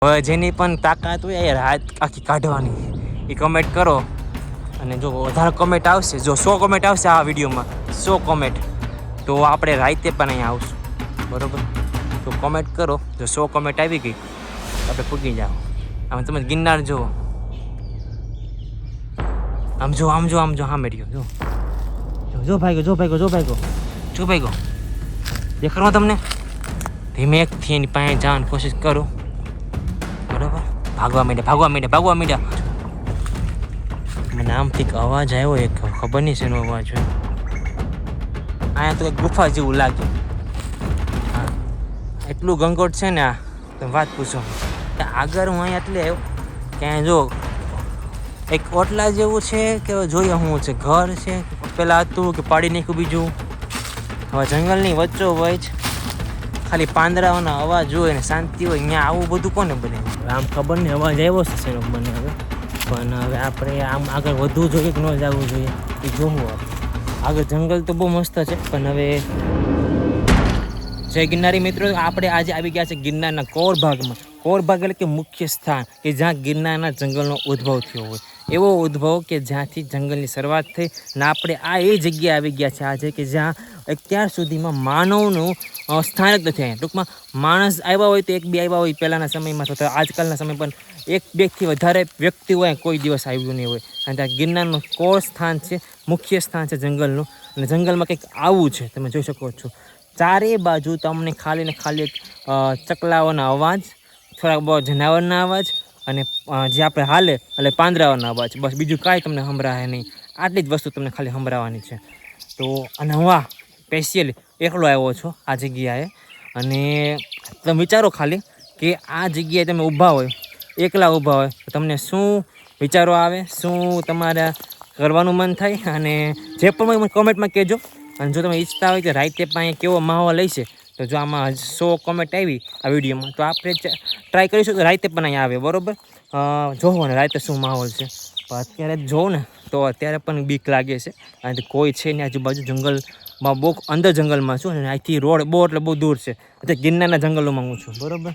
હવે જેની પણ તાકાત હોય યાર હાથ આખી કાઢવાની એ કમેન્ટ કરો. અને જો વધારે કોમેન્ટ આવશે, જો 100 કોમેન્ટ આવશે આ વિડીયોમાં, 100 કોમેન્ટ, તો આપણે રાતે પણ અહીંયા આવશું, બરાબર? તો કોમેન્ટ કરો. જો 100 કોમેન્ટ આવી ગઈ આપણે પૂગી જાઓ. આમ તમે ગિરનાર જુઓ, આમ જો આમ જો આમ જો હા મેળ્યો જો જો ભાઈ જો ભાઈ જો ભાઈ જો ભાઈ દેખાડવા તમને ધીમેકથી એની પાસે જવાની કોશિશ કરું, બરાબર? ભાગવા માંડ્યા. મને આમથી અવાજ આવ્યો એક, ખબર નહીં શેનો અવાજ હોય. અહીંયા તો એક ગુફા જેવું લાગે. હા, એટલું ઘંઘોટ છે ને આ તમે વાત પૂછો. આગળ હું અહીંયા એટલે આવ્યો કે અહીંયા જો એક ઓટલા જેવું છે કે જોઈએ શું છે, ઘર છે પેલા હતું કે પાડી નાખ્યું બીજું. હવે જંગલની વચ્ચો વચ ખાલી પાંદડાઓના અવાજ હોય ને શાંતિ હોય, અહીંયા આવું બધું કોને બને? આમ ખબર નહીં અવાજ આવ્યો છે શેનો બને હવે, પણ હવે આપણે આમ આગળ વધવું જોઈએ કે ન જવું જોઈએ એ જોવું. આગળ જંગલ તો બહુ મસ્ત છે, પણ હવે જય ગિરનારી મિત્રો, આપણે આજે આવી ગયા છે ગિરનારના કોર ભાગમાં. કોર ભાગ એટલે કે મુખ્ય સ્થાન કે જ્યાં ગિરનારના જંગલનો ઉદ્ભવ થયો હોય, એવો ઉદ્ભવ કે જ્યાંથી જંગલની શરૂઆત થઈ. અને આપણે આ એ જગ્યાએ આવી ગયા છે આજે કે જ્યાં અત્યાર સુધીમાં માનવનું સ્થાન જ નથી આવ્યા. ટૂંકમાં માણસ આવ્યા હોય તો એક બે આવ્યા હોય પહેલાંના સમયમાં, તો આજકાલના સમય પણ એક બેથી વધારે વ્યક્તિ હોય કોઈ દિવસ આવ્યું નહીં હોય. અને ત્યાં ગિરનારનું કોર સ્થાન છે, મુખ્ય સ્થાન છે જંગલનું. અને જંગલમાં કંઈક આવું છે, તમે જોઈ શકો છો. ચારે બાજુ તમને ખાલી ને ખાલી ચકલાઓના અવાજ, થોડાક બહુ જનાવરના અવાજ, અને જે આપણે હાલે એટલે પાંદડાઓના અવાજ, બસ બીજું કાંઈ તમને સંભળાય નહીં. આટલી જ વસ્તુ તમને ખાલી સંભળાવવાની છે. તો અને હું આ સ્પેશિયલી એકલો આવ્યો છું આ જગ્યાએ. અને તમે વિચારો ખાલી કે આ જગ્યાએ તમે ઊભા હોય, એકલા ઊભા હોય, તો તમને શું વિચારો આવે, શું તમારા કરવાનું મન થાય, અને જે પણ મને કોમેન્ટમાં કહેજો. અને જો તમે ઈચ્છતા હોય કે રાતે પાસે કેવો માહોલ હશે, તો જો આમાં 100 કોમેન્ટ આવી આ વિડીયોમાં, તો આપણે ટ્રાય કરીશું કે રાતે પણ અહીંયા આવે, બરાબર? જોવો ને રાતે શું માહોલ છે. પણ અત્યારે જોઉં ને તો અત્યારે પણ બીક લાગે છે, અને કોઈ છે ને આજુબાજુ, જંગલમાં બહુ અંદર જંગલમાં છું, અને અહીંથી રોડ બહુ એટલે બહુ દૂર છે. અત્યારે ગિરનારના જંગલોમાં હું છું, બરાબર?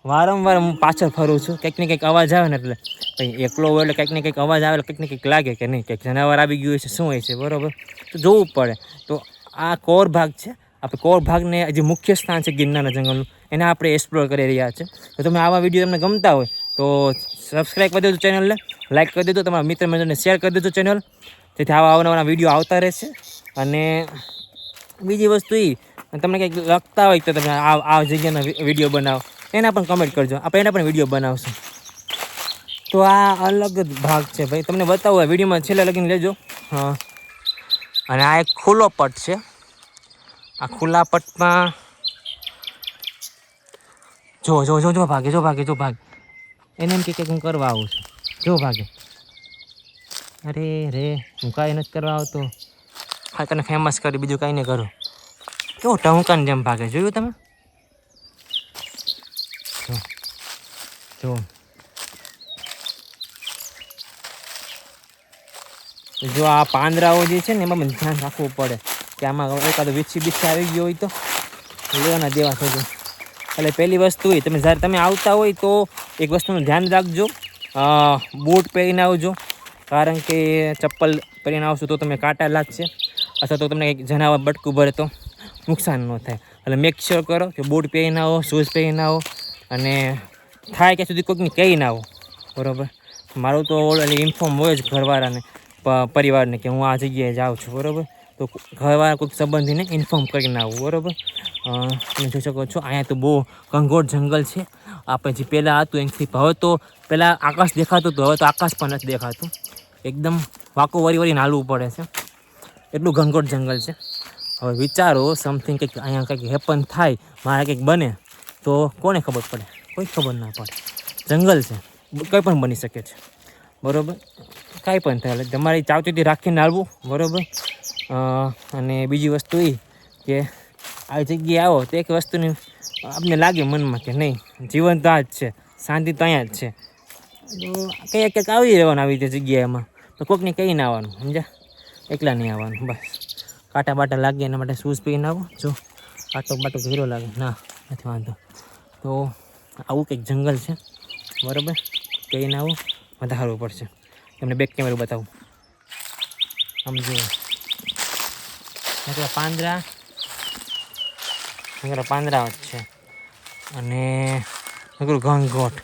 વારંવાર હું પાછળ ફરું છું, કંઈક ને કંઈક અવાજ આવે ને એટલે કંઈ એકલો હોય એટલે કંઈક ને કંઈક અવાજ આવે, કંઈક ને કંઈક લાગે કે નહીં, કંઈક જનાવર આવી ગયું હોય છે, શું હોય છે, બરાબર? તો જોવું પડે. તો આ કોર ભાગ છે. આપણે કોર ભાગને જે મુખ્ય સ્થાન છે ગિરનારના જંગલનું, એને આપણે એક્સપ્લોર કરી રહ્યા છે. તો તમે આવા વિડીયો તમને ગમતા હોય તો સબસ્ક્રાઈબ કરી દેજો ચેનલને, લાઈક કરી દેજો, તમારા મિત્રને શેર કરી દેજો ચેનલ, જેથી આવા અવનવા વિડીયો આવતા રહેશે. અને બીજી વસ્તુ એ, તમને કંઈક લગતા હોય તો તમે આ જગ્યાના વિડીયો બનાવો, એના પણ કમેન્ટ કરજો, આપણે એના પણ વિડીયો બનાવશું. તો આ અલગ જ ભાગ છે ભાઈ, તમને બતાવું આ વિડીયોમાં છેલ્લે લગીને લેજો. હા, અને આ એક ખુલ્લો પટ છે. આ ખુલ્લા પટમાં જો ભાગે એને એમ કે હું કરવા આવું છું, જો ભાગે. અરે રે, હું કાંઈ નથી કરવા આવતો, હા તને ફેમસ કરી, બીજું કાંઈ નહીં કરું. કેવું ટહુકાની જેમ ભાગે, જોયું તમે? જો આ પાંદડાઓ જે છે ને એમાં મને ધ્યાન રાખવું પડે કે આમાં એકાદો વીછી આવી ગયો હોય તો લેવાના દેવા થજો. એટલે પહેલી વસ્તુ હોય, તમે જ્યારે તમે આવતા હોય તો એક વસ્તુનું ધ્યાન રાખજો, બૂટ પહેરીને આવજો, કારણ કે ચપ્પલ પહેરીને આવશો તો તમે કાંટા લાગશે, અથવા તો તમને કંઈક જનાવર બટકું ભરે તો નુકસાન ન થાય. એટલે મેક શ્યોર કરો કે બૂટ પહેરીને આવો, શૂઝ પહેરીને આવો, અને થાય ત્યાં સુધી કોઈકને કહીને આવો, બરાબર? મારું તો ઓલરેડી ઇન્ફોર્મ હોય જ ઘરવાળાને, પરિવારને કે હું આ જગ્યાએ જાઉં છું, બરાબર? તો ઘરવાળા કોઈક સંબંધીને ઇન્ફોર્મ કરીને આવું, બરાબર? તમે જોઈ શકો છો અહીંયા તો બહુ ઘંઘોટ જંગલ છે. આપણે જે પહેલાં હતું એનાથી હવે તો પહેલાં આકાશ દેખાતું હતું, હવે તો આકાશ પણ નથી દેખાતું. એકદમ વાંકો વળીને હાલવું પડે છે, એટલું ઘંઘોટ જંગલ છે. હવે વિચારો સમથિંગ કંઈક અહીંયા કંઈક હેપન થાય, મારે કંઈક બને તો કોને ખબર પડે? કોઈ ખબર ના પડે. જંગલ છે, કંઈ પણ બની શકે છે, બરાબર? કાંઈ પણ થાય, એટલે તમારી ચાવચીથી રાખીને હાલવું, બરાબર? અને બીજી વસ્તુ એ કે આ જગ્યાએ આવો તો એક વસ્તુની આપને લાગે મનમાં કે નહીં, જીવન તો આ જ છે, શાંતિ તો અહીંયા જ છે. તો કંઈક આવી રહેવાનું આવી રીતે જગ્યાએમાં, તો કોઈકને કહીને આવવાનું, સમજ્યા? એકલા નહીં આવવાનું, બસ. કાંટા બાટા લાગે એના માટે શૂઝ પહેરીને આવો. જો કાંટો બાટો ઘેરો લાગે ના, નથી વાંધો. તો આવું કંઈક જંગલ છે. બરાબર કહીને આવું વધારવું પડશે. તમને બેક કેમેરા બતાવું. આમ જુઓ પાંદડા પાંદડા જ છે અને ઘંઘોટ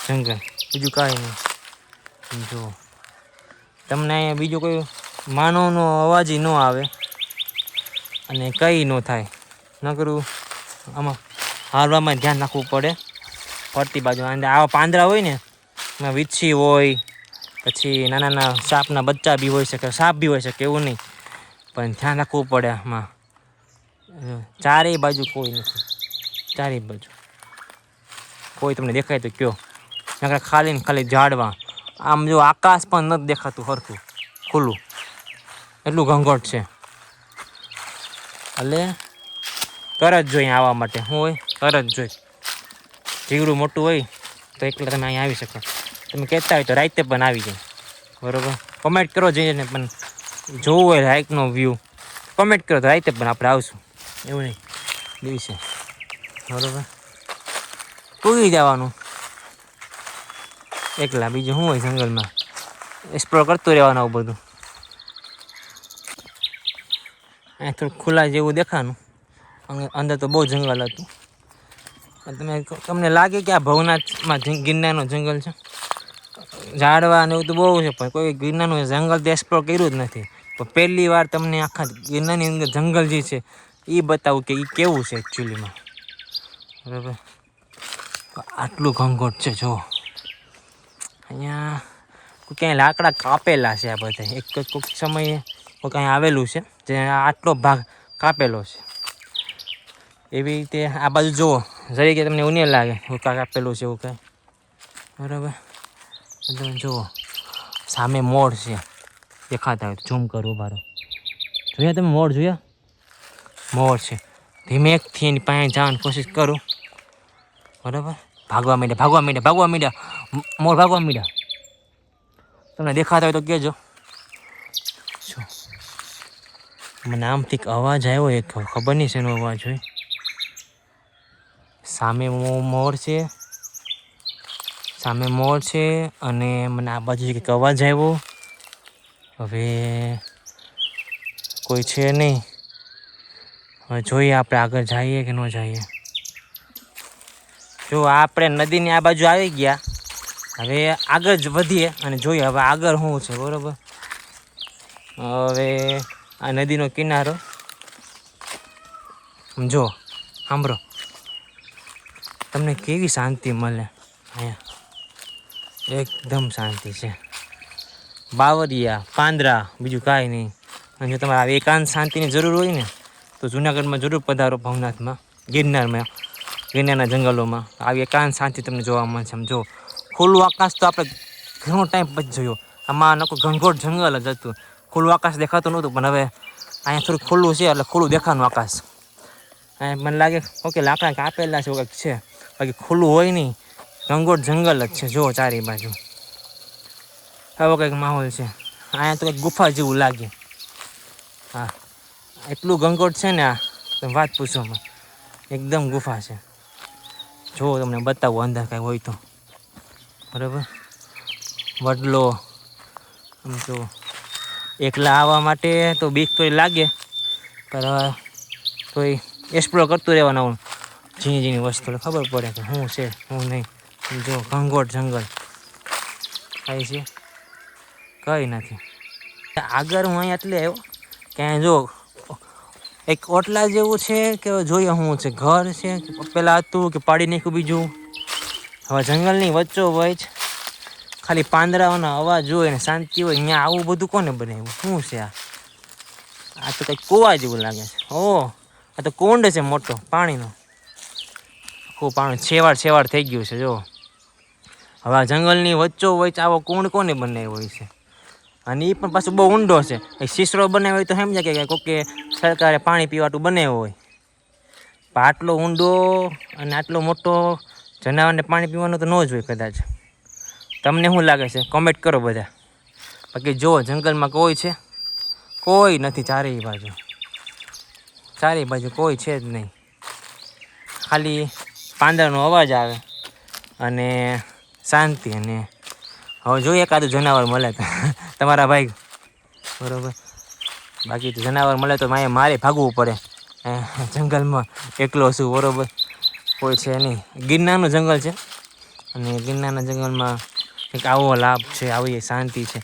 જંગલ, બીજું કાંઈ નહીં. જુઓ તમને અહીંયા બીજો કોઈ માનવનો અવાજ ન આવે અને કંઈ ન થાય. નકરું આમાં હાલવામાં ધ્યાન રાખવું પડે ફરતી બાજુ. અને આવા પાંદડા હોય ને એમાં વીછી હોય, પછી નાના નાના સાપના બચ્ચા બી હોઈ શકે, સાપ બી હોઈ શકે એવું નહીં, પણ ધ્યાન રાખવું પડે. આમાં ચારેય બાજુ કોઈ નથી, ચારેય બાજુ કોઈ તમને દેખાય તો કયો. નકર ખાલી ને ખાલી ઝાડવા. આમ જો આકાશ પણ નથી દેખાતું સરખું ખુલ્લું, એટલું ઘંઘોટ છે. એટલે તરત જોઈએ આવવા માટે. શું હોય? તરત જોઈ. જીવડું મોટું હોય તો એકલા તમે અહીંયા આવી શકો. તમે કહેતા હોય તો રાતે પણ આવી જાય. બરાબર, કમેન્ટ કરો જઈને. પણ જોવું હોય રાઈટનો વ્યૂ કમેન્ટ કરો તો રાતે પણ આપણે આવશું, એવું નહીં દિવસે. બરાબર, પૂગી જવાનું એકલા. બીજું શું હોય જંગલમાં? એક્સપ્લોર કરતું રહેવાનું આવું બધું. અહીંયા થોડું ખુલ્લા જેવું દેખાનું, અંદર તો બહુ જંગલ હતું. તમને લાગે કે આ ભવનાથમાં ગિરનારનું જંગલ છે? ઝાડવા ને એવું તો બહુ છે, પણ કોઈ ગિરનારનું જંગલ તો એક્સપ્લોર કર્યું જ નથી. પણ પહેલી વાર તમને આખા ગિરનારની અંદર જંગલ જે છે એ બતાવું કે એ કેવું છે એકચ્યુઅલીમાં. બરાબર, આટલું ઘંઘોટ છે. જો અહીંયા ક્યાંય લાકડા કાપેલા છે આ બધા. એક કોઈક સમયે કોઈ કાંઈ આવેલું છે જે આટલો ભાગ કાપેલો છે. એવી રીતે આ બાજુ જુઓ, જરીકે તમને એવું નહીં લાગે કાંઈ કાપેલું છે એવું કાંઈ. બરાબર, તમે જુઓ સામે મોર છે, દેખાતા હોય ઝૂમ કરું બારો. જોયા તમે મોર? જોયા? મોર છે. ધીમેકથી એની પાસે જવાની કોશિશ કરું. બરાબર, ભાગવા માંડ્યા. મોર ભાગવા માંડ્યા. તમને દેખાતા હોય તો કહેજો. મને આમથી અવાજ આવ્યો, એક ખબર નહીં શેનો અવાજ હોય. સામે મોર છે અને મને આ બાજુ કંઈક અવાજ આવ્યો. હવે કોઈ છે નહીં. હવે જોઈએ આપણે આગળ જઈએ કે ન જઈએ. જો આપણે નદીની આ બાજુ આવી ગયા. હવે આગળ જ વધીએ અને જોઈએ હવે આગળ શું છે. બરાબર, હવે આ નદીનો કિનારો જો સાંભળો, તમને કેવી શાંતિ મળે અહીંયા. એકદમ શાંતિ છે. બાવરિયા, પાંદડા, બીજું કાંઈ નહીં. અને જો તમારે એકાંત શાંતિની જરૂર હોય ને તો જુનાગઢમાં જરૂર પધારો. ભવનાથમાં, ગિરનારના જંગલોમાં આવી એકાંત શાંતિ તમને જોવા મળશે. સમજો ખુલ્લું આકાશ તો આપણે ઘણો ટાઈમ પછી જોયો. આમાં નકો ઘંઘોટ જંગલ જ હતું, ખુલ્લું આકાશ દેખાતું નહોતું. પણ હવે અહીંયા થોડું ખુલ્લું છે એટલે ખુલ્લું દેખાનું આકાશ. અહીંયા મને લાગે ઓકે લાકડા કાપેલા છે કંઈક છે, બાકી ખુલ્લું હોય નહીં. ઘંઘોટ જંગલ જ છે. જુઓ ચારે બાજુ આવો કંઈક માહોલ છે. અહીંયા તો કંઈક ગુફા જેવું લાગે. હા, એટલું ઘંઘોટ છે ને આ તમે વાત પૂછોમાં. એકદમ ગુફા છે. જો તમને બતાવું અંદર કાંઈ હોય તો. બરાબર, વડલો. આમ તો એકલા આવવા માટે તો બીક તો લાગે, પણ કોઈ એક્સપ્લોર કરતું રહેવાનું. ઝીણી વસ્તુ ખબર પડે કે શું છે શું નહીં. જો ઘંઘોટ જંગલ કાંઈ છે કંઈ નથી. આગળ હું અહીંયા એટલે આવ્યો કે જો એક ઓટલા જેવું છે કે જોઈએ શું છે, ઘર છે પહેલાં હતું કે પાડી નાખ્યું બીજું. હવે જંગલની વચ્ચોવચ્ચ ખાલી પાંદડાઓના અવાજ હોય ને શાંતિ હોય. અહીંયા આવું બધું કોને બનાવ્યું? શું છે આ તો કંઈક કૂવા જેવું લાગે છે. ઓહ, આ તો કુંડ છે મોટો પાણીનો. આખું પાણી છેવાડ થઈ ગયું છે. જો હવે આ જંગલની વચ્ચોવચ્ચ આવો કુંડ કોને બનાવ્યો હોય છે? અને એ પણ પાછું બહુ ઊંડો છે. શીશરો બનાવ્યો હોય તો સમજાય કે કોકે સરકારે પાણી પીવાતું બનાવ્યો હોય. પણ આટલો ઊંડો અને આટલો મોટો જનાવરને પાણી પીવાનું તો ન જ હોય કદાચ. તમને શું લાગે છે? કોમેન્ટ કરો બધા. બાકી જો જંગલમાં કોઈ છે? કોઈ નથી. ચારેય બાજુ કોઈ છે જ નહીં. ખાલી પાંદડાનો અવાજ આવે અને શાંતિ. અને હવે જોઈએ એકાદું જનાવર મળે તો તમારા ભાઈ, બરાબર. બાકી તો જનાવર મળે તો મારે ભાગવું પડે જંગલમાં, એકલો છું, બરાબર, કોઈ છે નહીં. ગિરનારનું જંગલ છે અને ગિરનારના જંગલમાં એક આવો લાભ છે, આવી શાંતિ છે.